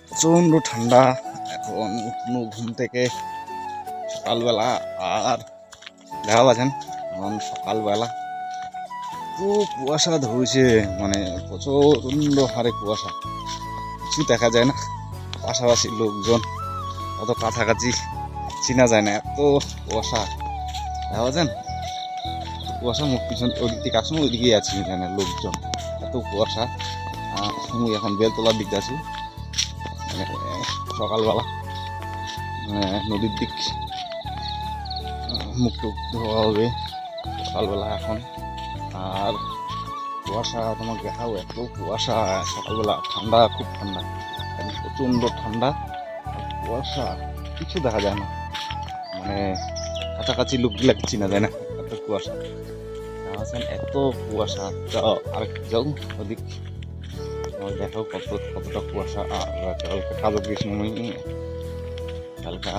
প্রচণ্ড ঠান্ডা। এখন উঠনো ঘুম থেকে সকালবেলা, আর দেখা পাচ্ছেন এখন সকালবেলা তো কুয়াশা ধরেছে, মানে প্রচণ্ড হারে কুয়াশা, কিছু দেখা যায় না। পাশাপাশি লোকজন অত কাছাকাছি চেনা যায় না, এত কুয়াশা। দেখা পাচ্ছেন কুয়াশা, মুখ পিছন ওইদিক থেকে আসুন, ওইদিকেই আছি এখানে লোকজন, এত কুয়াশা। আমি এখন বেলতলার দিকে আছি, মানে সকালবেলা নদীর দিক মুখ টুক ধোয়া হবে সকালবেলা এখন। আর কুয়াশা তোমার দেখাও, এত কুয়াশা সকালবেলা, ঠান্ডা, খুব ঠান্ডা, প্রচণ্ড ঠান্ডা, কুয়াশা, কিছু দেখা যায় না, মানে কাছাকাছি লোকগুলাকে চেনা যায় না, এত কুয়াশা। এত কুয়াশা। যাও আরেক যাও ওদিক, দেখাও কতটা কুয়াশা। আর কালকে কাজে গেছিলাম, কালকে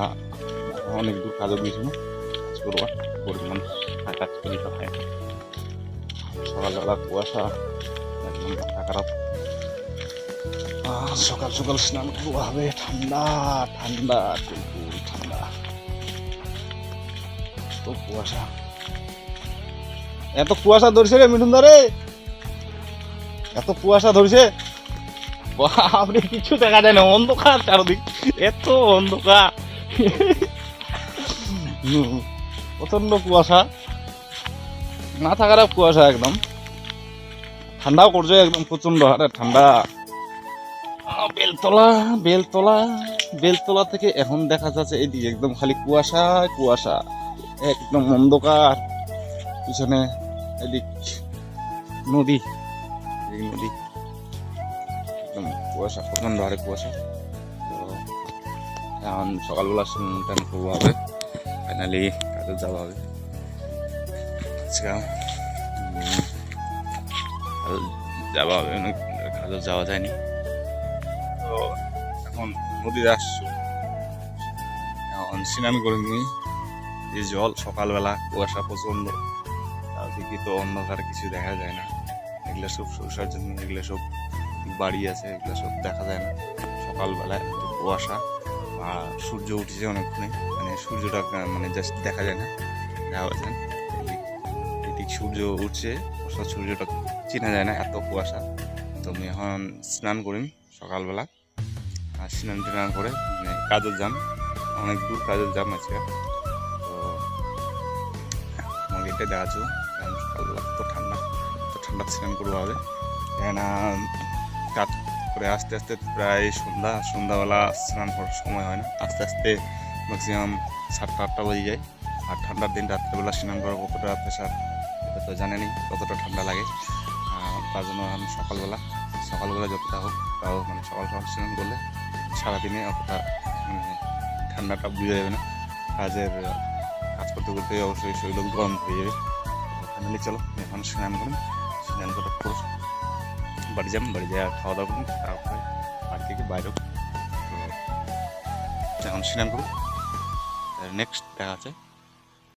অনেক দূর কাজে গেছিল, কাজ করবো পরিমাণ কাজ করি হয়। সকালবেলা কুয়াশা, একদম মাথা খারাপ। সকাল সকাল স্নান করবো হবে, ঠান্ডা ঠান্ডা, কুলকুল ঠান্ডা, তো কুয়াশা। এত কুয়াশা ধরছে রে মিঠুন ধরে, এত কুয়াশা ধরছে, আপনি কিছু দেখা যায় না, অন্ধকার চারদিক, এত অন্ধকার, প্রচন্ড কুয়াশা, মাথা খারাপ কুয়াশা, একদম ঠান্ডাও করছে, একদম প্রচন্ড হারে ঠান্ডা। বেলতলা বেলতলা বেলতলা থেকে এখন দেখা যাচ্ছে এইদিকে একদম খালি কুয়াশা কুয়াশা, একদম অন্ধকার। পিছনে এদিক নদী, নদী, একদম কুয়াশা, প্রচন্ড হারে কুয়াশা। তো এখন সকালবেলা টান করবো হবে, ফাইনালি কাজে যাওয়া হবে। যাওয়া হবে, কাজে যাওয়া যায়নি, তো এখন নদীতে আসছো, এখন স্নান করে নিই। এই জল সকালবেলা, কুয়াশা প্রচন্ড, চারদিকে তো অন্ধকার, কিছু দেখা যায় না। এগুলো সব সরষার জন্য, এগুলো সব বাড়ি আছে, এগুলো সব দেখা যায় না সকালবেলায়, কুয়াশা। আর সূর্য উঠেছে অনেকক্ষণে, মানে সূর্যটা মানে জাস্ট দেখা যায় না, দেখা পাচ্ছেন এদিক সূর্য উঠছে, সূর্যটা চেনা যায় না, এত কুয়াশা। তো আমি এখন স্নান করি সকালবেলা, আর স্নান টান করে মানে কাজের যান, অনেক দূর কাজের যান আছে। তো আমাকে এটা দেখাচ্ছ, কারণ সকালবেলা তো ঠান্ডা, তো ঠান্ডা স্নান করবো হবে। এখানে কাজ করে আস্তে আস্তে প্রায় সন্ধ্যাবেলা স্নান করার সময় হয় না, আস্তে আস্তে ম্যাক্সিমাম 7টা-8টা বেজে যায়। আর ঠান্ডার দিন রাত্রেবেলা স্নান করা কতটা প্রেশার, এটা তো জানেনি কতটা ঠান্ডা লাগে। তার জন্য আমি সকালবেলা যতটা হোক তাও, মানে সকাল সকাল স্নান করলে সারাদিনে অতটা মানে ঠান্ডাটা বুঝে যাবে না। কাজ করতে করতে অবশ্যই শরীর গরম হয়ে যাবে। ফাইনালি চলো এখন স্নান করুন, স্নান করার পর বাড়ি যা খাওয়া দাওয়া করুন, তারপরে বাড়ি থেকে বাইরেও। তো এখন স্নান করুন, নেক্সট দেখা আছে।